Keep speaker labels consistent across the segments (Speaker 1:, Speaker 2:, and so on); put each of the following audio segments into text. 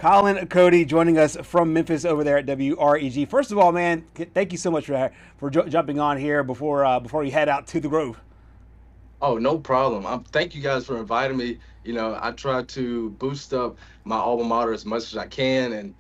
Speaker 1: Colin Cody joining us from Memphis over there at WREG. First of all, man, thank you so much for jumping on here before you head out to the Grove.
Speaker 2: Oh, no problem. Thank you guys for inviting me. I try to boost up my alma mater as much as I can, and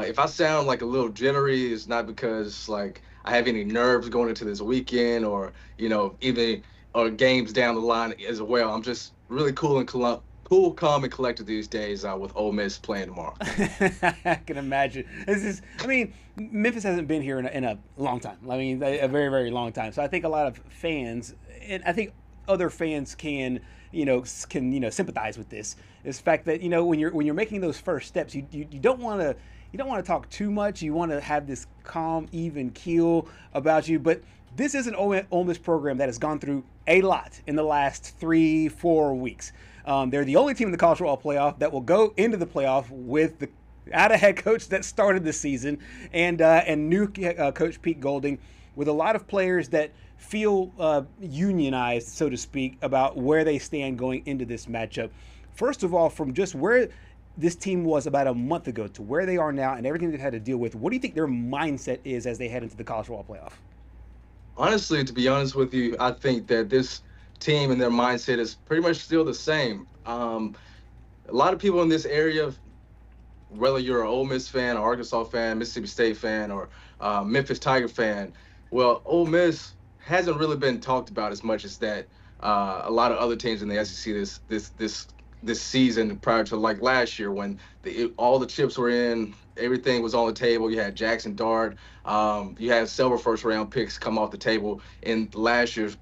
Speaker 2: if I sound like a little jittery, it's not because like I have any nerves going into this weekend, or even or games down the line as well. I'm just really cool, calm, and collected these days with Ole Miss playing tomorrow.
Speaker 1: I can imagine. Memphis hasn't been here in a long time. I mean, a very, very long time. So I think a lot of fans, and I think other fans can sympathize with this. Is the fact that when you're making those first steps, you don't want to talk too much. You want to have this calm, even keel about you. But this is an Ole Miss program that has gone through a lot in the last 3-4 weeks. They're the only team in the college football playoff that will go into the playoff with the out of head coach that started the season and new coach Pete Golding, with a lot of players that feel unionized, so to speak, about where they stand going into this matchup. First of all, from just where this team was about a month ago to where they are now and everything they've had to deal with, what do you think their mindset is as they head into the college football playoff?
Speaker 2: Honestly, to be honest with you, I think that this team and their mindset is pretty much still the same. A lot of people in this area, whether you're an Ole Miss fan, or Arkansas fan, Mississippi State fan, or Memphis Tiger fan, well, Ole Miss hasn't really been talked about as much as that. A lot of other teams in the SEC this season, prior to like last year, when all the chips were in, everything was on the table. You had Jackson Dart, you had several first round picks come off the table in last year's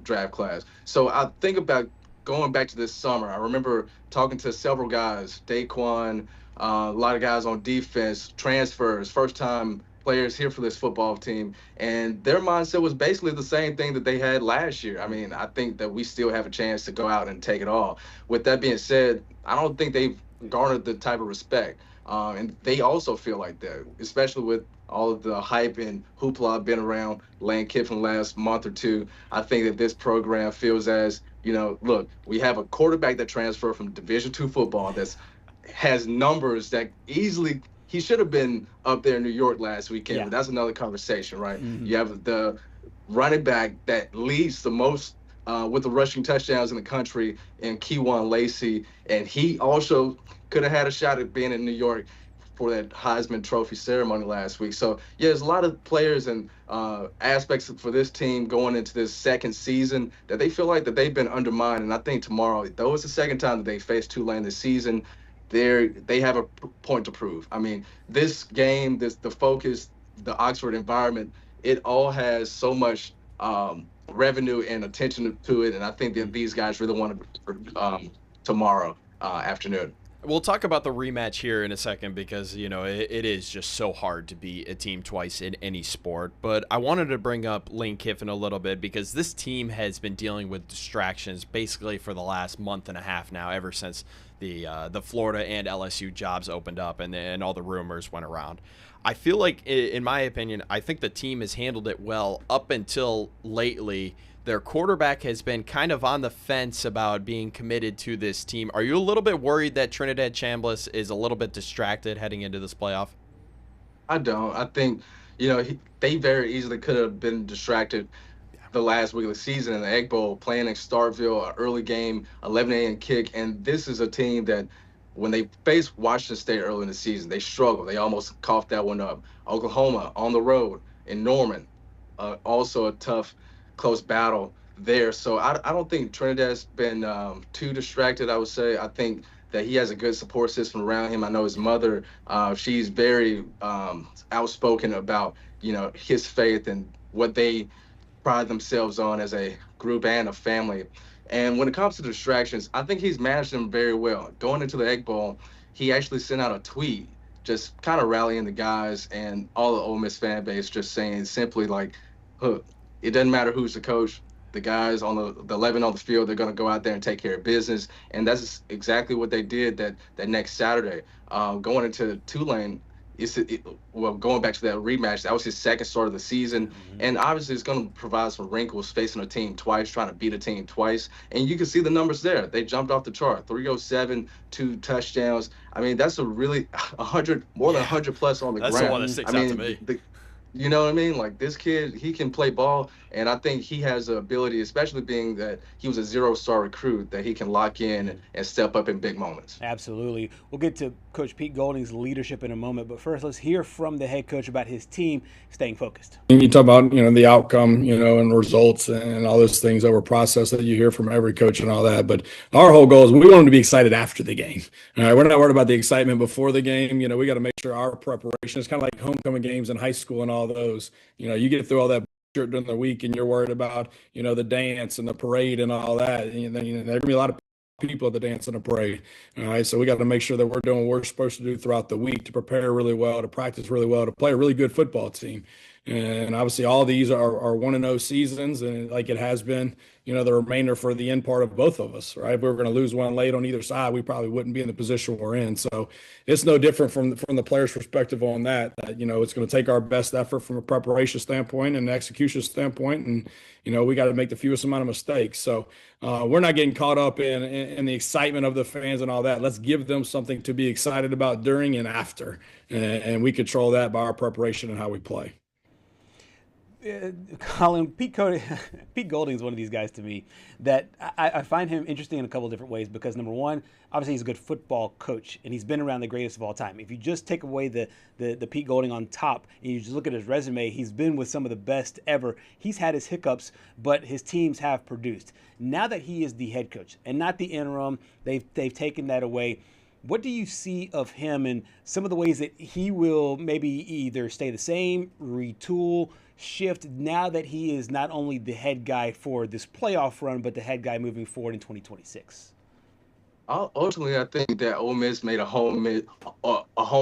Speaker 2: draft class. So I think about going back to this summer. I remember talking to several guys, Daquan, a lot of guys on defense, transfers, first time players here for this football team, and their mindset was basically the same thing that they had last year. I mean, I think that we still have a chance to go out and take it all. With that being said, I don't think they've garnered the type of respect, and they also feel like that, especially with all of the hype and hoopla been around Lane Kiffin last month or two. I think that this program feels as, look, we have a quarterback that transferred from Division II football that's has numbers that easily he should have been up there in New York last weekend,
Speaker 1: Yeah.
Speaker 2: but that's another conversation, right?
Speaker 1: Mm-hmm.
Speaker 2: You have the running back that leads the most with the rushing touchdowns in the country in Keywan Lacey, and he also could have had a shot at being in New York for that Heisman Trophy ceremony last week. So, yeah, there's a lot of players and aspects for this team going into this second season that they feel like that they've been undermined, and I think tomorrow, though it's the second time that they face Tulane this season, they have a point to prove. I mean, this game, the focus, the Oxford environment, it all has so much revenue and attention to it, and I think that these guys really want to tomorrow afternoon.
Speaker 3: We'll talk about the rematch here in a second because, it is just so hard to beat a team twice in any sport. But I wanted to bring up Lane Kiffin a little bit because this team has been dealing with distractions basically for the last month and a half now, ever since the Florida and LSU jobs opened up and all the rumors went around. I feel like, in my opinion, I think the team has handled it well up until lately. Their quarterback has been kind of on the fence about being committed to this team. Are you a little bit worried that Trinidad Chambliss is a little bit distracted heading into this playoff?
Speaker 2: I don't. I think, they very easily could have been distracted the last week of the season in the Egg Bowl, playing in Starkville, an early game, 11 a.m. kick. And this is a team that, when they faced Washington State early in the season, they struggled. They almost coughed that one up. Oklahoma on the road in Norman, also a tough, close battle there. So I don't think Trinidad's been too distracted, I would say. I think that he has a good support system around him. I know his mother, she's very outspoken about, his faith and what they pride themselves on as a group and a family. And when it comes to distractions, I think he's managed them very well. Going into the Egg Bowl, he actually sent out a tweet just kind of rallying the guys and all the Ole Miss fan base, just saying simply like, look, it doesn't matter who's the coach. The guys on the 11 on the field, they're going to go out there and take care of business. And that's exactly what they did that next Saturday. Going into Tulane, well, going back to that rematch, that was his second start of the season,
Speaker 1: Mm-hmm.
Speaker 2: and obviously it's going to provide some wrinkles facing a team twice, trying to beat a team twice, and you can see the numbers there. They jumped off the chart, 307, 2 touchdowns. I mean, that's a really 100, more than
Speaker 3: Yeah,
Speaker 2: 100 plus on the
Speaker 3: that's the one
Speaker 2: ground.
Speaker 3: that
Speaker 1: Mm-hmm.
Speaker 3: sticks
Speaker 2: I
Speaker 3: out to
Speaker 2: mean,
Speaker 3: me.
Speaker 2: you know what I mean? Like this kid, he can play ball, and I think he has the ability, especially being that he was a 0-star recruit, that he can lock in and step up in big moments.
Speaker 1: Absolutely. We'll get to Coach Pete Golding's leadership in a moment, but first let's hear from the head coach about his team staying focused.
Speaker 4: You talk about, the outcome, and results and all those things that were processed that you hear from every coach and all that. But our whole goal is we want them to be excited after the game. All right. We're not worried about the excitement before the game. We got to make sure our preparation is kind of like homecoming games in high school and all those. You get through all that during the week and you're worried about, the dance and the parade and all that. And then, there can be a lot of people at the dance and the parade. All right. So we got to make sure that we're doing what we're supposed to do throughout the week to prepare really well, to practice really well, to play a really good football team. And obviously all these are 1-0 seasons, and like it has been, the remainder for the end part of both of us, right? If we were going to lose one late on either side, we probably wouldn't be in the position we're in. So it's no different from the players' perspective on that. It's going to take our best effort from a preparation standpoint and execution standpoint, and we got to make the fewest amount of mistakes. So we're not getting caught up in the excitement of the fans and all that. Let's give them something to be excited about during and after, and we control that by our preparation and how we play.
Speaker 1: Colin, Pete Golding is one of these guys to me that I find him interesting in a couple of different ways because, number one, obviously he's a good football coach and he's been around the greatest of all time. If you just take away the Pete Golding on top and you just look at his resume, he's been with some of the best ever. He's had his hiccups, but his teams have produced. Now that he is the head coach and not the interim, they've taken that away. What do you see of him and some of the ways that he will maybe either stay the same, retool, shift now that he is not only the head guy for this playoff run, but the head guy moving forward in 2026?
Speaker 2: Ultimately, I think that Ole Miss made a home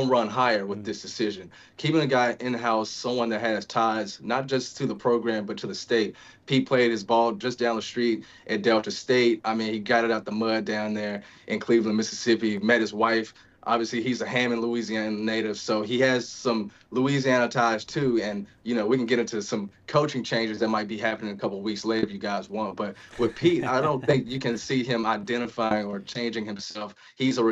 Speaker 2: run hire with this decision. Keeping a guy in-house, someone that has ties not just to the program but to the state. Pete played his ball just down the street at Delta State. I mean, he got it out the mud down there in Cleveland, Mississippi. Met his wife. Obviously, he's a Hammond, Louisiana native, so he has some Louisiana ties too. And we can get into some coaching changes that might be happening a couple of weeks later if you guys want. But with Pete, I don't think you can see him identifying or changing himself. He's a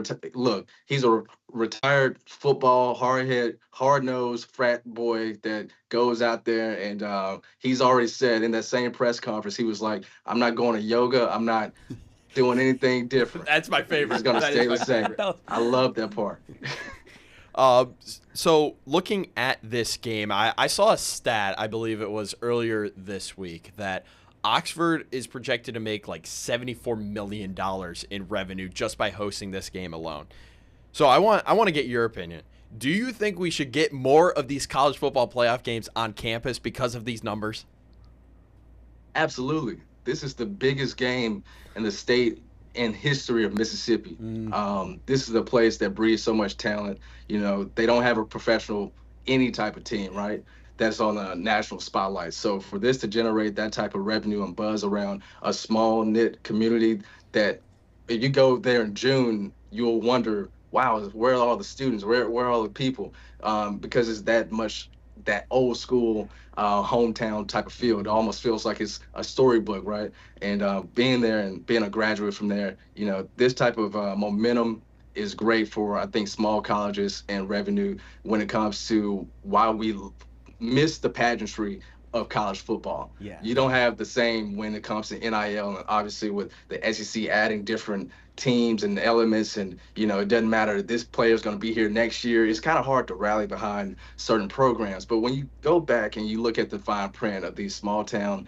Speaker 2: retired football hard-nosed frat boy that goes out there, and he's already said in that same press conference, he was like, "I'm not going to yoga. I'm not doing anything different."
Speaker 3: That's my favorite.
Speaker 2: He's gonna
Speaker 3: That
Speaker 2: stay
Speaker 3: is
Speaker 2: the same. I love that part.
Speaker 3: So looking at this game, I saw a stat, I believe it was earlier this week, that Oxford is projected to make like $74 million in revenue just by hosting this game alone. So I want to get your opinion. Do you think we should get more of these college football playoff games on campus because of these numbers?
Speaker 2: Absolutely. This is the biggest game in the state in history of Mississippi. This is a place that breeds so much talent. They don't have a professional, any type of team, right? That's on a national spotlight. So for this to generate that type of revenue and buzz around a small knit community, that if you go there in June, you'll wonder, wow, where are all the students? Where are all the people? Because it's that old school hometown type of feel. It almost feels like it's a storybook, right? And being there and being a graduate from there, this type of momentum is great for, I think, small colleges and revenue when it comes to why we miss the pageantry of college football.
Speaker 1: Yeah.
Speaker 2: You don't have the same when it comes to NIL, and obviously with the SEC adding different teams and elements, and it doesn't matter, this player is going to be here next year. It's kind of hard to rally behind certain programs. But when you go back and you look at the fine print of these small town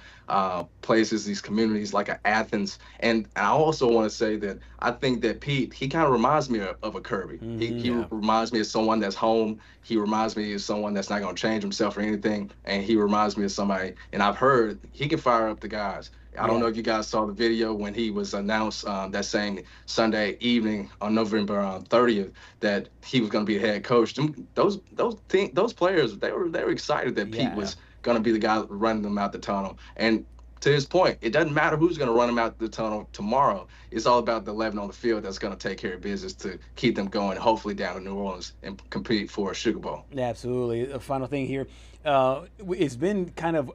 Speaker 2: places, these communities like Athens, and I also want to say that I think that Pete, he kind of reminds me of a Kirby. He reminds me of someone that's home. He reminds me of someone that's not going to change himself or anything, and he reminds me of somebody, and I've heard he can fire up the guys. I don't know if you guys saw the video when he was announced that same Sunday evening on November 30th that he was going to be a head coach. Those players, they were excited that Pete was going to be the guy running them out the tunnel. And to his point, it doesn't matter who's going to run them out the tunnel tomorrow. It's all about the 11 on the field that's going to take care of business to keep them going, hopefully down to New Orleans and compete for a Sugar Bowl.
Speaker 1: Yeah, absolutely. A final thing here. It's been kind of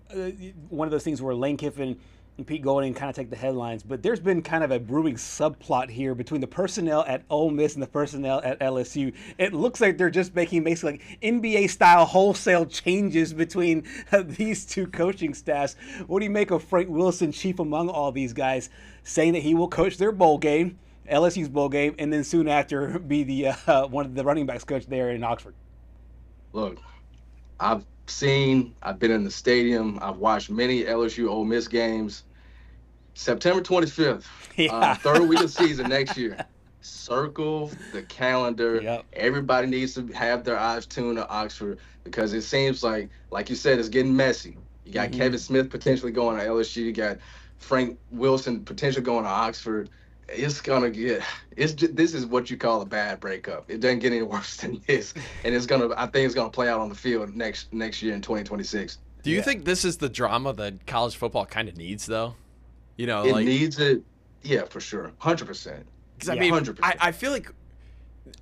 Speaker 1: one of those things where Lane Kiffin and Pete Golding kind of take the headlines, but there's been kind of a brewing subplot here between the personnel at Ole Miss and the personnel at LSU. It looks like they're just making basically like NBA-style wholesale changes between these two coaching staffs. What do you make of Frank Wilson, chief among all these guys, saying that he will coach their bowl game, LSU's bowl game, and then soon after be the one of the running backs coach there in Oxford?
Speaker 2: Look, I've been in the stadium. I've watched many LSU Ole Miss games. September 25th, third week of season next year. Circle the calendar.
Speaker 1: Yep.
Speaker 2: Everybody needs to have their eyes tuned to Oxford because it seems like you said, it's getting messy. You got Kevin Smith potentially going to LSU. You got Frank Wilson potentially going to Oxford. It's gonna get. This is what you call a bad breakup. It doesn't get any worse than this, and I think it's gonna play out on the field next year in 2026.
Speaker 3: Do you think this is the drama that college football kind of needs, though? You know,
Speaker 2: it needs it. Yeah, for sure, 100%.
Speaker 3: Because I mean,
Speaker 2: 100%.
Speaker 3: I feel like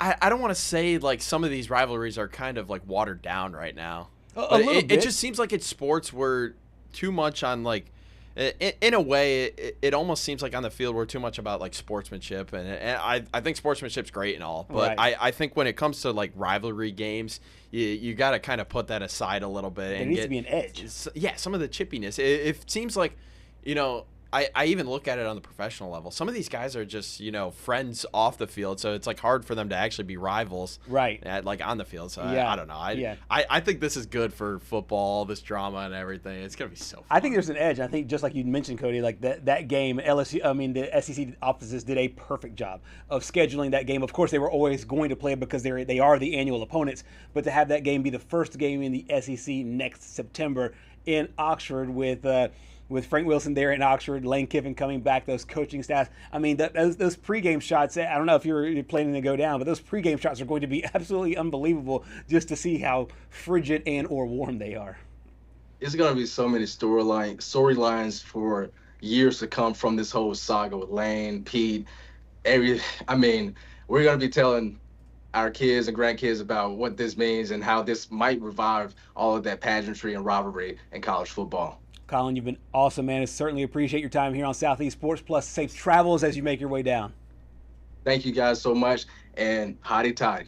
Speaker 3: I don't want to say like some of these rivalries are kind of like watered down right now.
Speaker 1: A little bit.
Speaker 3: It just seems like it's sports were too much on like. In a way, it almost seems like on the field we're too much about like sportsmanship, and I think sportsmanship's great and all, but
Speaker 1: right.
Speaker 3: I think when it comes to like rivalry games, you got to kind of put that aside a little bit.
Speaker 1: There
Speaker 3: and
Speaker 1: needs to be an edge.
Speaker 3: Yeah, some of the chippiness. It seems like, you know, I even look at it on the professional level. Some of these guys are just, you know, friends off the field, so it's like hard for them to actually be rivals,
Speaker 1: right?
Speaker 3: Like on the field. So
Speaker 1: yeah.
Speaker 3: I don't know. I think this is good for football, this drama and everything. It's gonna be so fun.
Speaker 1: I think there's an edge. I think just like you mentioned, Cody, like that game, LSU. I mean, the SEC offices did a perfect job of scheduling that game. Of course, they were always going to play it because they are the annual opponents. But to have that game be the first game in the SEC next September in Oxford with Frank Wilson there in Oxford, Lane Kiffin coming back, those coaching staffs. I mean, those pregame shots, I don't know if you're planning to go down, but those pregame shots are going to be absolutely unbelievable just to see how frigid and or warm they are.
Speaker 2: It's going to be so many storylines for years to come from this whole saga with Lane, Pete. I mean, we're going to be telling our kids and grandkids about what this means and how this might revive all of that pageantry and rivalry in college football.
Speaker 1: Colin, you've been awesome, man. I certainly appreciate your time here on Southeast Sports Plus. Safe travels as you make your way down.
Speaker 2: Thank you guys so much, and hotty toddy.